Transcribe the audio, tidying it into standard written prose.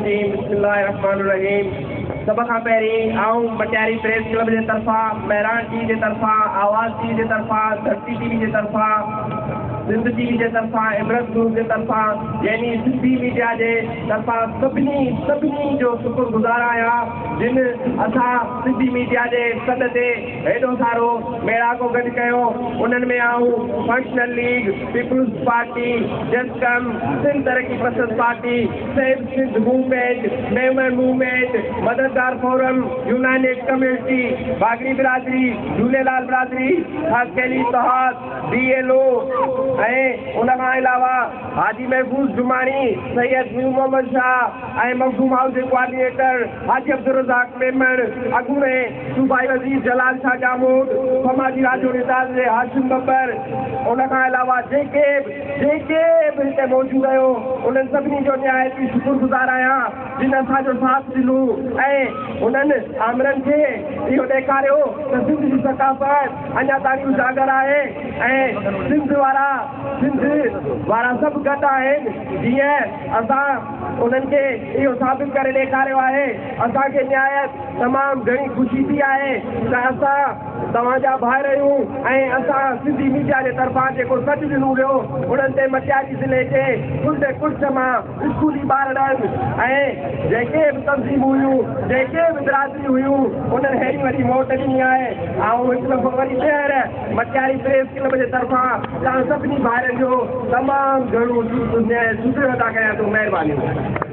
बिस्मिल्लाहिर्रहमानिर्रहीम। सब खां पहिरीं आऊं मटियारी प्रेस क्लब जे तरफ़ां, महिराण टीवी जे तरफ़ां, आवाज़ टीवी जे तरफ़ां, धरती टीवी जे तरफ़ां, सिंध टीवी जे तरफ़ां, इमरत न्यूज़ जे तरफ़ां, यानी सिंधी मीडिया जे तरफ़ां सभिनी जो शुक्रगुज़ार आहियां जिन असां सिंधी मीडिया जे सॾ ते हेॾो सारो मेड़ाको गॾु कयो। उन्हनि में आऊं functional league, people's party, Jasqam, Sindh तरक़ी पसंद party, save Sindh movement, Memon movement, मददगार फोरम, यूनाइटेड कम्युनिटी, बागरी बिरादरी, झूलेलाल बिरादरी, ख़ासि इतिहाद, BLO ऐं उन खां अलावा हाजी महफूज़ जुमानी, सैयद न्यू मोहम्मद शाह ऐं मखदूम हाउस जे कोऑर्डिनेटर हाजी अब्दुल रज़ाक मेमण, अॻूणे सूबाई वज़ीर जलाल शाह जामूद, समाजी राजो निज़ाम जे हाशिम बब्बर, उन खां अलावा जेके बि हिते मौजूदु आहियो उन्हनि सभिनी जो निहायती शुक्रगुज़ार आहियां जिन असांजो साथ ॾिनो ऐं उन्हनि आमरनि खे इहो ॾेखारियो त सिंध जी सकाफ़त अञा ताईं उजागर आहे ऐं सिंध वारा सभु गॾु आहिनि। जीअं असां उन्हनि खे इहो साबित करे ॾेखारियो आहे, असांखे निहायत तमामु घणी ख़ुशी थी आहे त असां तव्हांजा भाइर आहियूं ऐं असां सिंधी मीडिया जे तरफ़ां जेको सॾु ॾिनो वियो उन्हनि ते मटियारी ज़िले जे कुझु मां स्कूली ॿारनि ऐं जेके बि तंज़ीमूं हुयूं, जेके बि बिरादरी हुयूं, उन्हनि अहिड़ी वॾी मोट ॾिनी आहे। ऐं हिकु दफ़ो वरी ॿीहर मटियारी प्रेस क्लब जे तरफ़ां तव्हां सभिनी भाइरनि जो तमामु घणो शुक्रिया अदा कयां थो। महिरबानी।